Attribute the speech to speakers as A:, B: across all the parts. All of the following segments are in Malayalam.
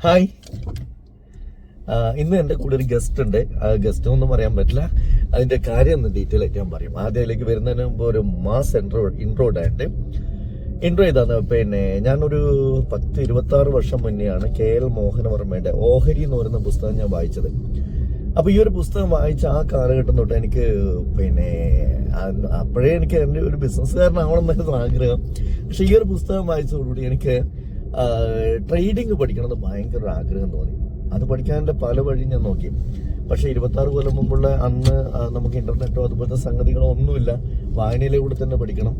A: ഹായ്. ഇന്ന് എൻ്റെ കൂടെ ഒരു ഗസ്റ്റ് ഉണ്ട്. ഗസ്റ്റ് ഒന്നും പറയാൻ പറ്റില്ല, അതിന്റെ കാര്യം ഒന്ന് ഡീറ്റെയിൽ ആയിട്ട് ഞാൻ പറയും. ആദ്യം അതിലേക്ക് വരുന്നതിന് മുമ്പ് ഒരു മാസ് ഇൻട്രോ ഇടാണ്ട്. ഇൻട്രോ ഇതാണ്. ഞാനൊരു 10-26 വർഷം മുന്നെയാണ് KL മോഹനവർമ്മയുടെ ഓഹരി എന്ന് പറയുന്ന പുസ്തകം ഞാൻ വായിച്ചത്. അപ്പൊ ഈ ഒരു പുസ്തകം വായിച്ച ആ കാലഘട്ടം തൊട്ട് എനിക്ക് അപ്പോഴേ എനിക്ക് എൻ്റെ ഒരു ബിസിനസ്സുകാരനാവണമെന്നായിരുന്നു ആഗ്രഹം. പക്ഷെ ഈ ഒരു പുസ്തകം വായിച്ചതോടുകൂടി എനിക്ക് ട്രേഡിങ് പഠിക്കണമെന്ന് ഭയങ്കര ആഗ്രഹം തോന്നി. അത് പഠിക്കാൻ്റെ പല വഴി ഞാൻ നോക്കി. പക്ഷെ 26 കൊല്ലം മുമ്പുള്ള അന്ന് നമുക്ക് ഇന്റർനെറ്റോ അതുപോലത്തെ സംഗതികളോ ഒന്നുമില്ല. വായനയിലൂടെ തന്നെ പഠിക്കണം.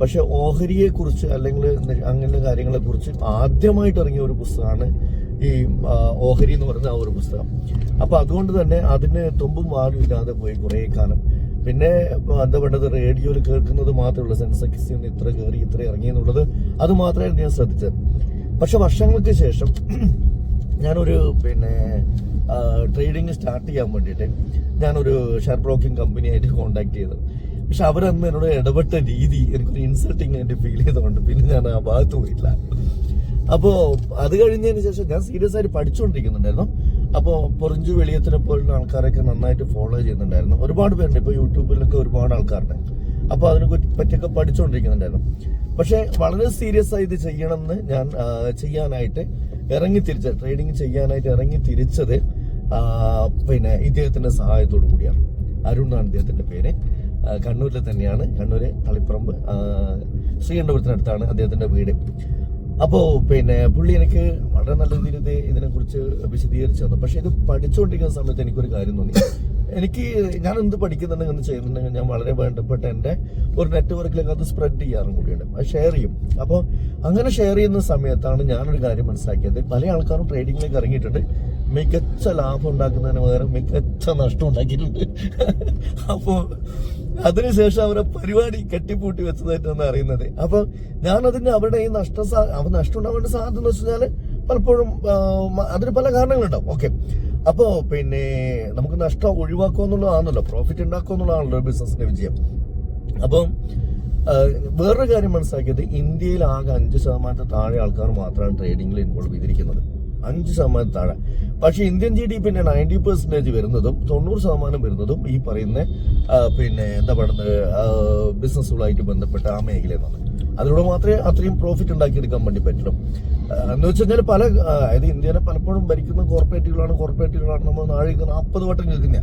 A: പക്ഷെ ഓഹരിയെ കുറിച്ച് അല്ലെങ്കിൽ അങ്ങനെയുള്ള കാര്യങ്ങളെ കുറിച്ച് ആദ്യമായിട്ട് ഇറങ്ങിയ ഒരു പുസ്തകമാണ് ഈ ഓഹരി എന്ന് പറയുന്ന ആ ഒരു പുസ്തകം. അപ്പൊ അതുകൊണ്ട് തന്നെ അതിന് തുമ്പും വാലും ഇല്ലാതെ പോയി കുറെ കാലം. പിന്നെ എന്താ വേണ്ടത്, റേഡിയോയിൽ കേൾക്കുന്നത് മാത്രമേ ഉള്ളൂ. സെൻസെക്സിൽ നിന്ന് ഇത്ര കയറി ഇത്ര ഇറങ്ങി എന്നുള്ളത് അത് മാത്രമായിരുന്നു ഞാൻ ശ്രദ്ധിച്ചത്. പക്ഷെ വർഷങ്ങൾക്ക് ശേഷം ഞാനൊരു ട്രേഡിങ് സ്റ്റാർട്ട് ചെയ്യാൻ വേണ്ടിയിട്ട് ഞാനൊരു ഷെയർ ബ്രോക്കിംഗ് കമ്പനിയായിട്ട് കോൺടാക്ട് ചെയ്തു. പക്ഷെ അവരന്ന് എന്നോട് ഇടപെട്ട രീതി എനിക്കൊരു ഇൻസൾട്ടിങ് ആയിട്ട് ഫീൽ ചെയ്തുകൊണ്ട് പിന്നെ ഞാൻ ആ ഭാഗത്ത് പോയില്ല. അപ്പോൾ അത് കഴിഞ്ഞതിന് ശേഷം ഞാൻ സീരിയസ് ആയിട്ട് പഠിച്ചുകൊണ്ടിരിക്കുന്നുണ്ടായിരുന്നു. അപ്പോൾ പൊറിഞ്ചു വെളിയത്തിനെ പോലുള്ള ആൾക്കാരൊക്കെ നന്നായിട്ട് ഫോളോ ചെയ്യുന്നുണ്ടായിരുന്നു. ഒരുപാട് പേരുണ്ട്, ഇപ്പോൾ യൂട്യൂബിലൊക്കെ ഒരുപാട് ആൾക്കാരുണ്ട്. അപ്പോൾ അതിനെ പറ്റിയൊക്കെ പഠിച്ചുകൊണ്ടിരിക്കുന്നുണ്ടായിരുന്നു. പക്ഷെ വളരെ സീരിയസ് ആയി ഇത് ചെയ്യണമെന്ന് ഞാൻ ചെയ്യാനായിട്ട് ട്രേഡിങ് ചെയ്യാനായിട്ട് ഇറങ്ങി തിരിച്ചത് ഇദ്ദേഹത്തിന്റെ സഹായത്തോടു കൂടിയാണ്. അരുൺ എന്നാണ് ഇദ്ദേഹത്തിന്റെ പേര്. കണ്ണൂരിൽ തന്നെയാണ്. കണ്ണൂര് തളിപ്പറമ്പ് ശ്രീകണ്ഠപുരത്തിനടുത്താണ് അദ്ദേഹത്തിന്റെ വീട്. അപ്പോ പുള്ളി എനിക്ക് വളരെ നല്ല രീതിയിൽ ഇതിനെക്കുറിച്ച് വിശദീകരിച്ചു തന്നു. പക്ഷെ ഇത് പഠിച്ചുകൊണ്ടിരിക്കുന്ന സമയത്ത് എനിക്കൊരു കാര്യം തോന്നി. ഞാൻ എന്ത് പഠിക്കുന്നുണ്ടെങ്കിൽ എന്ത് ചെയ്യുന്നുണ്ടെങ്കിൽ ഞാൻ വളരെ വേണ്ടപ്പെട്ട എൻ്റെ ഒരു നെറ്റ്വർക്കിലേക്ക് അത് സ്പ്രെഡ് ചെയ്യാറും കൂടിയുണ്ട്, അത് ഷെയർ ചെയ്യും. അപ്പോൾ അങ്ങനെ ഷെയർ ചെയ്യുന്ന സമയത്താണ് ഞാനൊരു കാര്യം മനസ്സിലാക്കിയത്. പല ആൾക്കാരും ട്രേഡിങ്ങിലേക്ക് ഇറങ്ങിയിട്ടുണ്ട്, മികച്ച ലാഭം ഉണ്ടാക്കുന്നതിന് പകരം മികച്ച നഷ്ടം ഉണ്ടാക്കിയിട്ടുണ്ട്. അപ്പോൾ അതിനുശേഷം അവരെ പരിപാടി കെട്ടിപ്പൂട്ടി വെച്ചതായിട്ടാണ് അറിയുന്നത്. അപ്പൊ ഞാനതിന്റെ അവരുടെ ഈ നഷ്ടം ഉണ്ടാവേണ്ട സാധ്യത എന്ന് വെച്ചാൽ പലപ്പോഴും അതിന് പല കാരണങ്ങളുണ്ടാവും. ഓക്കെ, അപ്പോ നമുക്ക് നഷ്ടം ഒഴിവാക്കുക എന്നുള്ളതാണല്ലോ, പ്രോഫിറ്റ് ഉണ്ടാക്കുക എന്നുള്ളതാണല്ലോ ബിസിനസിന്റെ വിജയം. അപ്പം വേറൊരു കാര്യം മനസ്സിലാക്കിയത്, ഇന്ത്യയിൽ ആകെ 5% താഴെ ആൾക്കാർ മാത്രമാണ് ട്രേഡിങ്ങിൽ ഇൻവോൾവ് ചെയ്തിരിക്കുന്നത്. 5% താഴെ. പക്ഷെ ഇന്ത്യൻ GDP 90% വരുന്നതും 90% വരുന്നതും ഈ പറയുന്ന എന്താ പറയുന്നത് ബിസിനസ്സുകളായിട്ട് ബന്ധപ്പെട്ട ആ മേഖലയിൽ നിന്നാണ്. അതിലൂടെ മാത്രമേ അത്രയും പ്രോഫിറ്റ് ഉണ്ടാക്കിയെടുക്കാൻ വേണ്ടി പറ്റുള്ളൂ. എന്ന് വെച്ച് കഴിഞ്ഞാൽ അതായത് ഇന്ത്യനെ പലപ്പോഴും ഭരിക്കുന്ന കോർപ്പറേറ്റുകളാണ് നമ്മൾ നാളെ 40 വട്ടം കേൾക്കുന്ന.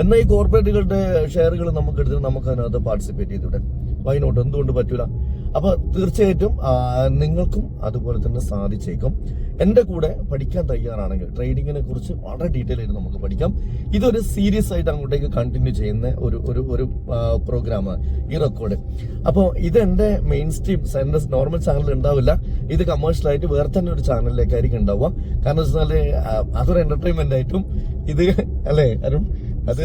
A: എന്നാൽ ഈ കോർപ്പറേറ്റുകളുടെ ഷെയറുകൾ നമുക്ക് എടുത്തിട്ട് നമുക്ക് അതിനകത്ത് പാർട്ടിസിപ്പേറ്റ് ചെയ്തൂടെ? വൈനോട്ട്, എന്തുകൊണ്ട് പറ്റൂല? അപ്പൊ തീർച്ചയായിട്ടും നിങ്ങൾക്കും അതുപോലെ തന്നെ സാധിച്ചേക്കും. എന്റെ കൂടെ പഠിക്കാൻ തയ്യാറാണെങ്കിൽ ട്രേഡിങ്ങിനെ കുറിച്ച് വളരെ ഡീറ്റെയിൽ ആയിട്ട് നമുക്ക് പഠിക്കാം. ഇതൊരു സീരിയസ് ആയിട്ട് അങ്ങോട്ടേക്ക് കണ്ടിന്യൂ ചെയ്യുന്ന ഒരു പ്രോഗ്രാമാണ് ഈ റെക്കോർഡ്. അപ്പോൾ ഇത് എന്റെ മെയിൻ സ്ട്രീം എന്റെ നോർമൽ ചാനലിൽ ഉണ്ടാവില്ല. ഇത് കമേഴ്ഷ്യൽ ആയിട്ട് വേറെ തന്നെ ഒരു ചാനലിലേക്കായിരിക്കും ഉണ്ടാവുക. കാരണം വെച്ചാല് അതൊരു എന്റർടൈൻമെന്റ് ആയിട്ടും ഇത് അല്ലേ അരുൺ, അത്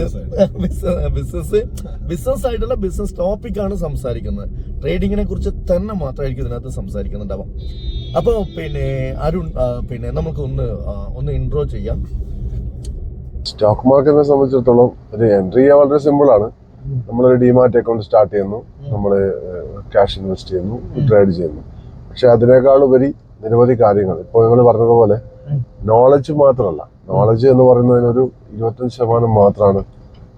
A: ബിസിനസ് ആയിട്ടുള്ള ബിസിനസ് ടോപ്പിക്കാണ് സംസാരിക്കുന്നത്. ട്രേഡിങ്ങിനെ കുറിച്ച് തന്നെ മാത്രമായിരിക്കും ഇതിനകത്ത് സംസാരിക്കുന്നുണ്ടാവാം. അപ്പൊ അരുൺ, നമുക്ക് ഒന്ന് ഇൻട്രോ ചെയ്യാം.
B: സ്റ്റോക്ക് മാർക്കറ്റിനെ സംബന്ധിച്ചിടത്തോളം ഒരു എൻട്രി ചെയ്യാൻ വളരെ സിമ്പിൾ ആണ്. നമ്മളൊരു ഡിമാറ്റ് അക്കൗണ്ട് സ്റ്റാർട്ട് ചെയ്യുന്നു, നമ്മൾ ക്യാഷ് ഇൻവെസ്റ്റ് ചെയ്യുന്നു, ട്രേഡ് ചെയ്യുന്നു. പക്ഷെ അതിനേക്കാൾ ഉപരി നിരവധി കാര്യങ്ങൾ, ഇപ്പോൾ നിങ്ങൾ പറഞ്ഞതുപോലെ നോളജ് മാത്രമല്ല, നോളജ് എന്ന് പറയുന്നതിനൊരു 25% മാത്രമാണ്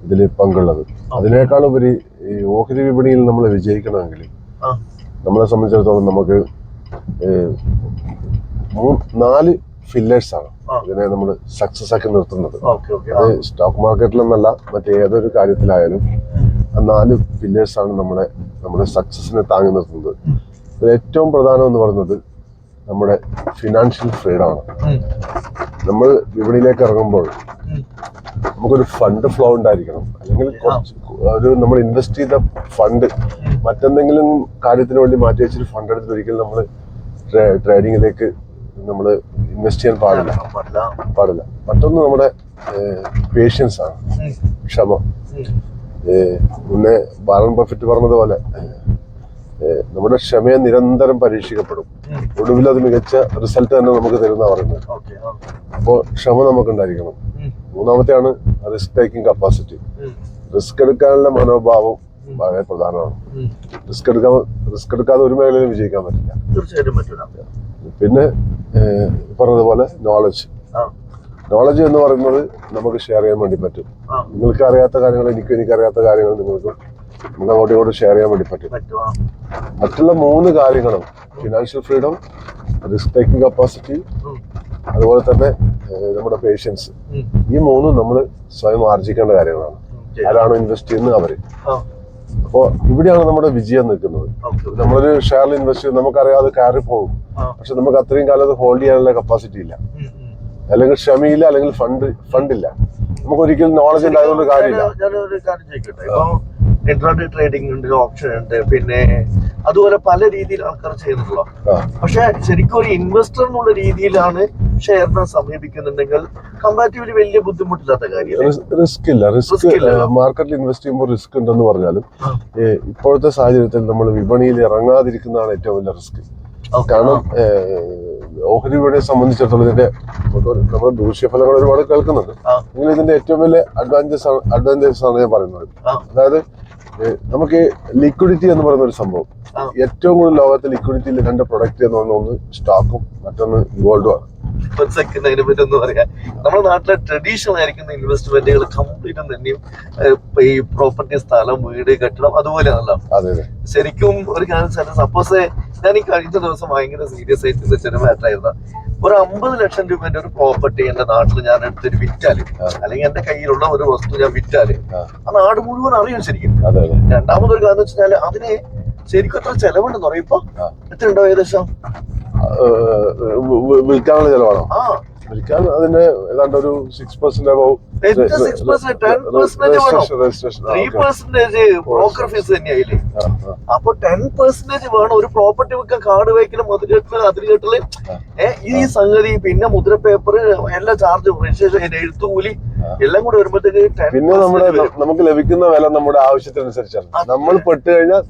B: ഇതിൽ പങ്കുള്ളത്. അതിനേക്കാൾ ഉപരി ഈ ഓഹരി വിപണിയിൽ നമ്മൾ വിജയിക്കണമെങ്കിൽ നമ്മളെ സംബന്ധിച്ചിടത്തോളം നമുക്ക് 4 ഫില്ലേഴ്സ് ആണ് ഇതിനെ നമ്മൾ സക്സസ് ആക്കി നിർത്തുന്നത്. അത് സ്റ്റോക്ക് മാർക്കറ്റിലെന്നല്ല, മറ്റേതൊരു കാര്യത്തിലായാലും ആ 4 ഫില്ലേഴ്സ് ആണ് നമ്മുടെ സക്സസിനെ താങ്ങി നിർത്തുന്നത്. അതിൽ ഏറ്റവും പ്രധാനം എന്ന് പറയുന്നത് നമ്മുടെ ഫിനാൻഷ്യൽ ഫ്രീഡം ആണ്. നമ്മൾ വിപണിയിലേക്ക് ഇറങ്ങുമ്പോൾ നമുക്കൊരു ഫണ്ട് ഫ്ലോ ഉണ്ടായിരിക്കണം. അല്ലെങ്കിൽ നമ്മൾ ഇൻവെസ്റ്റ് ചെയ്ത ഫണ്ട് മറ്റെന്തെങ്കിലും കാര്യത്തിന് വേണ്ടി മാറ്റി വെച്ചൊരു ഫണ്ട് എടുത്ത് ഒരിക്കലും നമ്മൾ ട്രേഡിങ്ങിലേക്ക് നമ്മൾ ഇൻവെസ്റ്റ് ചെയ്യാൻ പാടില്ല. മറ്റൊന്ന് നമ്മുടെ പേഷ്യൻസ് ആണ്, ക്ഷമ. മുന്നേ വാറൻ ബഫറ്റ് പറഞ്ഞതുപോലെ നമ്മുടെ ക്ഷമയെ നിരന്തരം പരീക്ഷിക്കപ്പെടും. ഒടുവിൽ അത് മികച്ച റിസൾട്ട് തന്നെ നമുക്ക് തരുന്ന പറയുന്നത്. അപ്പോൾ ക്ഷമ നമുക്കുണ്ടായിരിക്കണം. മൂന്നാമത്തെയാണ് റിസ്ക് ടേക്കിംഗ് കപ്പാസിറ്റി. റിസ്ക് എടുക്കാനുള്ള മനോഭാവം വളരെ പ്രധാനമാണ്. റിസ്ക് എടുക്കാതെ ഒരു മേഖലയിലും വിജയിക്കാൻ പറ്റില്ല.
A: തീർച്ചയായിട്ടും പറ്റില്ല.
B: പിന്നെ പറഞ്ഞതുപോലെ നോളജ് എന്ന് പറയുന്നത് നമുക്ക് ഷെയർ ചെയ്യാൻ വേണ്ടി പറ്റും. നിങ്ങൾക്ക് അറിയാത്ത കാര്യങ്ങൾ എനിക്കറിയാത്ത കാര്യങ്ങൾ നമുക്ക് അങ്ങോട്ടും ഇങ്ങോട്ടും ഷെയർ ചെയ്യാൻ വേണ്ടി പറ്റും. മറ്റുള്ള 3 കാര്യങ്ങളും financial freedom, risk taking capacity, അതുപോലെ തന്നെ നമ്മുടെ പേഷ്യൻസ്, ഈ 3 നമ്മൾ സ്വയം ആർജിക്കേണ്ട കാര്യങ്ങളാണ്. ആരാണ് ഇൻവെസ്റ്റ് ചെയ്യുന്നത് അവര്. അപ്പോൾ ഇവിടെയാണ് നമ്മുടെ വിജയം നിൽക്കുന്നത്. നമ്മളൊരു ഷെയറിൽ ഇൻവെസ്റ്റ് ചെയ്ത് നമുക്കറിയാതെ കയറി പോകും, പക്ഷെ നമുക്ക് അത്രയും കാലം അത് ഹോൾഡ് ചെയ്യാനുള്ള കപ്പാസിറ്റി ഇല്ല, അല്ലെങ്കിൽ ക്ഷമയില്ല, അല്ലെങ്കിൽ ഫണ്ടില്ല. നമുക്ക് ഒരിക്കലും നോളജ് ഉണ്ടായതുകൊണ്ട് കാര്യമില്ല.
A: ഞാനൊരു കാര്യം ചോദിക്കട്ടെ, ഇപ്പൊ ഇൻട്രാഡേ ട്രേഡിംഗ് ഉണ്ട്, ഓപ്ഷൻ ഉണ്ട്, പിന്നെ അതുപോലെ പല രീതിയിൽ ആൾക്കാർ ചെയ്യുന്നുള്ളൂ. പക്ഷെ ശരിക്കും ഒരു ഇൻവെസ്റ്റർ എന്നുള്ള രീതിയിലാണ് ഷെയറിനെ സമീപിക്കുന്നുണ്ടെങ്കിൽ കമ്പാരിറ്റീവ്ലി വലിയ ബുദ്ധിമുട്ടില്ലാത്ത കാര്യം.
B: റിസ്ക് ഇല്ല. മാർക്കറ്റിൽ ഇൻവെസ്റ്റ് ചെയ്യുമ്പോൾ റിസ്ക് ഉണ്ടെന്ന് പറഞ്ഞാലും ഇപ്പോഴത്തെ സാഹചര്യത്തിൽ നമ്മൾ വിപണിയിൽ ഇറങ്ങാതിരിക്കുന്നതാണ് ഏറ്റവും വലിയ റിസ്ക്. കാരണം ഓഹരി വിപണിയെ സംബന്ധിച്ചിടത്തോളം ഇതിന്റെ നമ്മുടെ ദൂഷ്യഫലങ്ങൾ ഒരുപാട് കേൾക്കുന്നുണ്ട്. നിങ്ങൾ ഇതിന്റെ ഏറ്റവും വലിയ അഡ്വാൻറ്റേജസ് ആണ് ഞാൻ പറയുന്നത്. അതായത് നമുക്ക് ലിക്വിഡിറ്റി എന്ന് പറയുന്ന ഒരു സംഭവം, ഏറ്റവും കൂടുതൽ ലോകത്ത് ലിക്വിഡിറ്റിയിൽ 2 പ്രൊഡക്റ്റ് എന്ന് പറഞ്ഞ ഒന്ന് സ്റ്റോക്കും മറ്റൊന്ന് ഗോൾഡുമാണ്.
A: അതിനെ പറ്റി ഒന്ന് പറയാം. നമ്മുടെ നാട്ടിലെ ട്രഡീഷണൽ ആയിരിക്കുന്ന ഇൻവെസ്റ്റ്മെന്റുകൾ കംപ്ലീറ്റ് തന്നെയും ഈ പ്രോപ്പർട്ടി, സ്ഥലം, വീട്, കെട്ടിടം അതുപോലെയാണല്ലോ. ശരിക്കും ഒരു കാര്യം, സപ്പോസ് ഞാൻ ഈ കഴിഞ്ഞ ദിവസം ഭയങ്കര സീരിയസ് ആയിട്ട് ചെറിയ മാറ്ററായിരുന്നു. ഒരു 50 ലക്ഷം രൂപന്റെ ഒരു പ്രോപ്പർട്ടി എന്റെ നാട്ടിൽ ഞാൻ എടുത്തൊരു വിറ്റാല്, അല്ലെങ്കിൽ എന്റെ കയ്യിലുള്ള ഒരു വസ്തു ഞാൻ വിറ്റാല് ആ നാട് മുഴുവൻ അറിയും ശരിക്കും. രണ്ടാമതൊരു കാര്യം വെച്ചാൽ അതിന് ശരിക്കും എത്ര ചെലവുണ്ടെന്ന് പറയും. ഇപ്പൊ എത്ര ഉണ്ടോ ഏകദേശം
B: വിൽക്കാനുള്ള ചെലവാണോ? വിൽക്കാൻ അതിന്റെ ഏതാണ്ട് ഒരു 6% അബവ്
A: ബ്രോക്കർ ഫീസ് തന്നെയായില്ലേ. അപ്പൊ 10% വേണം ഒരു പ്രോപ്പർട്ടി വെക്കാൻ. കാർഡ് വയ്ക്കലും, അതിരുകെട്ടല്, ഈ സംഗതി, പിന്നെ മുദ്ര പേപ്പർ, എല്ലാ ചാർജും, രജിസ്ട്രേഷൻ, എഴുത്തുകൂലി എല്ലാം കൂടെ വരുമ്പോഴത്തേക്ക്
B: പിന്നെ നമുക്ക് ലഭിക്കുന്ന വില നമ്മുടെ ആവശ്യത്തിനനുസരിച്ചാണ്. നമ്മൾ പെട്ട് കഴിഞ്ഞാൽ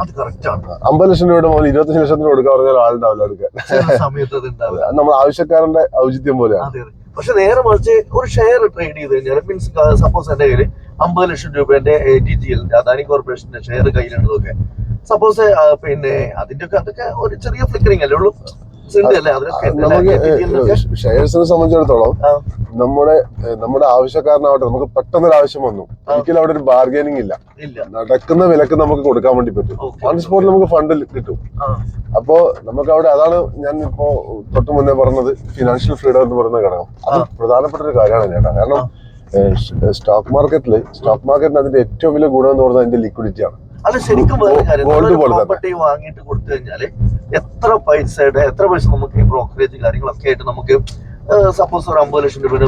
A: അത് കറക്റ്റ് ആണ്.
B: 50 ലക്ഷം രൂപയുടെ മുതൽ 25 ലക്ഷത്തിന് കൊടുക്കാൻ പറഞ്ഞാൽ ആളുണ്ടാവില്ല എടുക്കാൻ.
A: സമയത്ത്
B: നമ്മൾ ആവശ്യക്കാരന്റെ ഔചിത്യം പോലെയാണ്.
A: പക്ഷെ നേരെ മറിച്ച് ഒരു ഷെയർ ട്രേഡ് ചെയ്ത് കഴിഞ്ഞാൽ, മീൻസ് സപ്പോസ് എന്റെ കയ്യിൽ 50 ലക്ഷം രൂപന്റെ ATGL അദാനി കോർപ്പറേഷന്റെ ഷെയർ കയ്യിലുള്ളതൊക്കെ, സപ്പോസ് പിന്നെ അതൊക്കെ ഒരു ചെറിയ ഫ്ലിക്കറിംഗ് അല്ലേ ഉള്ളൂ.
B: ഷെയർസിനെ സംബന്ധിച്ചിടത്തോളം നമ്മുടെ ആവശ്യക്കാരനാവട്ടെ, നമുക്ക് പെട്ടെന്നൊരു ആവശ്യം വന്നു, ഒരിക്കലും അവിടെ ഒരു ബാർഗൈനിങ് ഇല്ല. നടക്കുന്ന വിലക്ക് നമുക്ക് കൊടുക്കാൻ വേണ്ടി പറ്റും. ഓൺ സ്പോട്ടിൽ നമുക്ക് ഫണ്ട് കിട്ടും. അപ്പോ നമുക്ക് അവിടെ, അതാണ് ഞാൻ ഇപ്പോ തൊട്ട് മുന്നേ പറഞ്ഞത്, ഫിനാൻഷ്യൽ ഫ്രീഡം എന്ന് പറയുന്ന ഘടകം. അത് പ്രധാനപ്പെട്ട ഒരു കാര്യമാണ് ചേട്ടാ. കാരണം സ്റ്റോക്ക് മാർക്കറ്റിന് അതിന്റെ ഏറ്റവും വലിയ ഗുണം എന്ന് പറയുന്നത് അതിന്റെ ലിക്വിഡിറ്റിയാണ്.
A: അല്ല, ശരിക്കും വേറെ കാര്യം, പ്രോപ്പർട്ടി വാങ്ങിയിട്ട് കൊടുത്തു കഴിഞ്ഞാല് എത്ര പൈസ നമുക്ക് ഈ ബ്രോക്കറേജ് കാര്യങ്ങളൊക്കെ ആയിട്ട് നമുക്ക് സപ്പോസ് ഒരു 50 ലക്ഷം രൂപയുടെ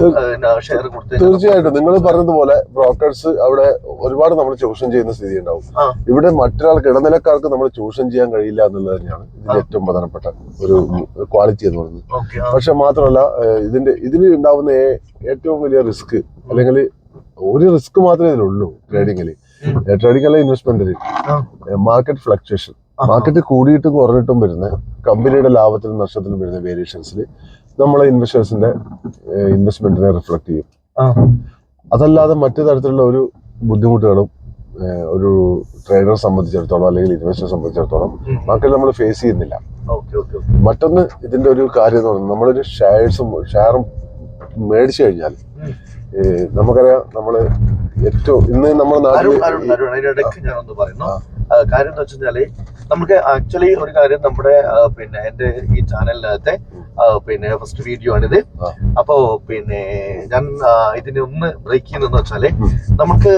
A: ഷെയർ കൊടുത്തു.
B: തീർച്ചയായിട്ടും നിങ്ങൾ പറഞ്ഞതുപോലെ ബ്രോക്കേഴ്സ് അവിടെ ഒരുപാട് നമ്മൾ ചൂഷണം ചെയ്യുന്ന സ്ഥിതി ഉണ്ടാവും. ഇവിടെ മറ്റൊരാൾക്ക്, ഇടനിലക്കാർക്ക് നമ്മൾ ചൂഷണം ചെയ്യാൻ കഴിയില്ല എന്നുള്ളത് തന്നെയാണ് ഇതിന്റെ ഏറ്റവും പ്രധാനപ്പെട്ട ഒരു ക്വാളിറ്റി എന്ന് പറയുന്നത്. പക്ഷെ മാത്രമല്ല, ഇതിന് ഉണ്ടാവുന്ന ഏറ്റവും വലിയ റിസ്ക്, അല്ലെങ്കിൽ ഒരു റിസ്ക് മാത്രമേ ഇതിലുള്ളൂ ട്രേഡിംഗിൽ അല്ല ഇൻവെസ്റ്റ്മെന്റിൽ, മാർക്കറ്റ് ഫ്ലക്ച്വേഷൻ. മാർക്കറ്റ് കൂടിയിട്ടും കുറഞ്ഞിട്ടും വരുന്ന, കമ്പനിയുടെ ലാഭത്തിലും നഷ്ടത്തിലും വരുന്ന വേരിയേഷൻസിൽ നമ്മളെ ഇൻവെസ്റ്റേഴ്സിന്റെ ഇൻവെസ്റ്റ്മെന്റിനെ റിഫ്ലക്ട് ചെയ്യും. അതല്ലാതെ മറ്റു തരത്തിലുള്ള ഒരു ബുദ്ധിമുട്ടുകളും ഒരു ട്രേഡറെ സംബന്ധിച്ചിടത്തോളം അല്ലെങ്കിൽ ഇൻവെസ്റ്ററെ സംബന്ധിച്ചിടത്തോളം മാർക്കറ്റിൽ നമ്മൾ ഫേസ് ചെയ്യുന്നില്ല. മറ്റൊന്ന് ഇതിന്റെ ഒരു കാര്യം എന്ന് പറയുന്നത്, നമ്മളൊരു ഷെയറും മേടിച്ചു കഴിഞ്ഞാൽ നമുക്കറിയാം, നമ്മള് ഏറ്റവും ഇന്ന് നമ്മുടെ നാട്ടിൽ
A: ഞാനൊന്ന് പറയുന്നു. കാര്യം എന്ന് വെച്ചാല് നമുക്ക് ആക്ച്വലി ഒരു കാര്യം, നമ്മുടെ പിന്നെ എന്റെ ഈ ചാനലിനകത്തെ പിന്നെ ഫസ്റ്റ് വീഡിയോ ആണിത്. അപ്പോ പിന്നെ ഞാൻ ഇതിനെ ഒന്ന് ബ്രേക്ക് ചെയ്യുന്നതെന്ന് വെച്ചാല്, നമുക്ക്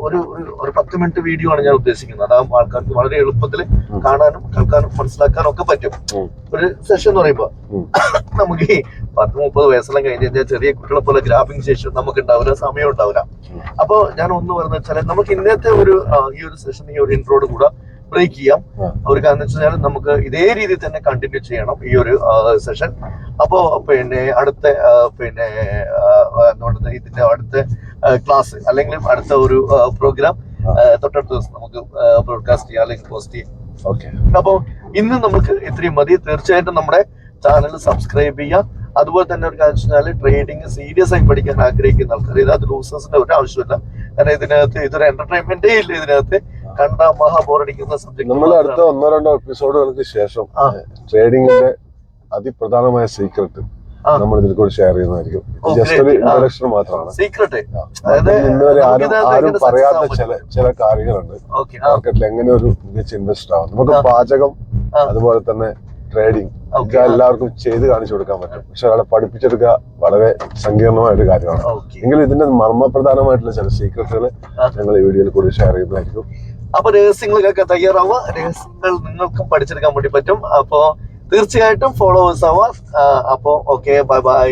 A: ഒരു 10 മിനിറ്റ് വീഡിയോ ആണ് ഞാൻ ഉദ്ദേശിക്കുന്നത്. അതാകുമ്പോൾ ആൾക്കാർക്ക് വളരെ എളുപ്പത്തിൽ കാണാനും കേൾക്കാനും മനസ്സിലാക്കാനും ഒക്കെ പറ്റും. ഒരു സെഷൻ എന്ന് പറയുമ്പോ നമുക്ക് ഈ 10-30 വയസ്സെല്ലാം കഴിഞ്ഞ് കഴിഞ്ഞാൽ ചെറിയ കുട്ടികളെ പോലെ ഗ്രാഫിംഗ് സെഷൻ നമുക്ക് ഉണ്ടാവില്ല, സമയം ഉണ്ടാവില്ല. അപ്പൊ ഞാൻ ഒന്ന് പറഞ്ഞു വെച്ചാല്, നമുക്ക് ഇന്നത്തെ ഈ ഒരു സെഷൻ, ഈ ഒരു ഇൻട്രോഡ് കൂടെ ബ്രേക്ക് ചെയ്യാം. ഒരു കാരണം വെച്ചാൽ നമുക്ക് ഇതേ രീതിയിൽ തന്നെ കണ്ടിന്യൂ ചെയ്യണം ഈ ഒരു സെഷൻ. അപ്പോ പിന്നെ അടുത്ത പിന്നെ ഇതിന്റെ അടുത്ത ക്ലാസ് അല്ലെങ്കിൽ അടുത്ത ഒരു പ്രോഗ്രാം തൊട്ടടുത്ത ദിവസം നമുക്ക് ബ്രോഡ്കാസ്റ്റ് ചെയ്യാം അല്ലെങ്കിൽ പോസ്റ്റ് ചെയ്യാം. അപ്പൊ ഇന്ന് നമുക്ക് ഇത്രയും മതി. തീർച്ചയായിട്ടും നമ്മുടെ ചാനൽ സബ്സ്ക്രൈബ് ചെയ്യാം. അതുപോലെ തന്നെ ഒരു കാര്യം വെച്ചാൽ, ട്രേഡിംഗ് സീരിയസ് ആയി പഠിക്കാൻ ആഗ്രഹിക്കുന്ന ആൾക്കാർ, ഇതിനകത്ത് ലൂസേഴ്സിന്റെ ഒരു ആവശ്യമില്ല. കാരണം ഇതിനകത്ത് ഇതൊരു എന്റർടൈൻമെന്റേ ഇല്ല. ഇതിനകത്ത് കണ്ട മഹാ ബോറടിക്കുന്ന സബ്ജക്ട്.
B: നമ്മൾ അടുത്ത 1-2 എപ്പിസോഡുകൾക്ക് ശേഷം ട്രേഡിങ്ങിന്റെ അതിപ്രധാനമായ സീക്രട്ട് നമ്മൾ ഇതിൽ കൂടി ഷെയർ ചെയ്യുന്നതായിരിക്കും. ജസ്റ്റ് ഒരു ഇൻട്രൊഡക്ഷൻ മാത്രമാണ്.
A: സീക്രട്ട്
B: ഇന്നുവരെ ആരും പറയാത്ത ചില കാര്യങ്ങളുണ്ട് മാർക്കറ്റിൽ എങ്ങനെ ഒരു മികച്ച ഇൻവെസ്റ്റർ ആവും. നമുക്ക് പാചകം അതുപോലെ തന്നെ ട്രേഡിംഗ് ഒക്കെ എല്ലാവർക്കും ചെയ്ത് കാണിച്ചു കൊടുക്കാൻ പറ്റും. പക്ഷെ ഒരാളെ പഠിപ്പിച്ചെടുക്കുക വളരെ സങ്കീർണമായ ഒരു കാര്യമാണ്. എങ്കിലും ഇതിന്റെ മർമ്മപ്രധാനമായിട്ടുള്ള ചില സീക്രട്ടുകൾ ഞങ്ങൾ ഈ വീഡിയോയിൽ കൂടി ഷെയർ ചെയ്യുന്നതായിരിക്കും.
A: അപ്പൊ രഹസ്യങ്ങൾക്കൊക്കെ തയ്യാറാവുക. രഹസ്യങ്ങൾ നിങ്ങൾക്കും പഠിച്ചെടുക്കാൻ വേണ്ടി പറ്റും. അപ്പോ തീർച്ചയായിട്ടും ഫോളോവേഴ്സ് ആവാം. അപ്പോ ഓക്കെ, ബൈ ബൈ.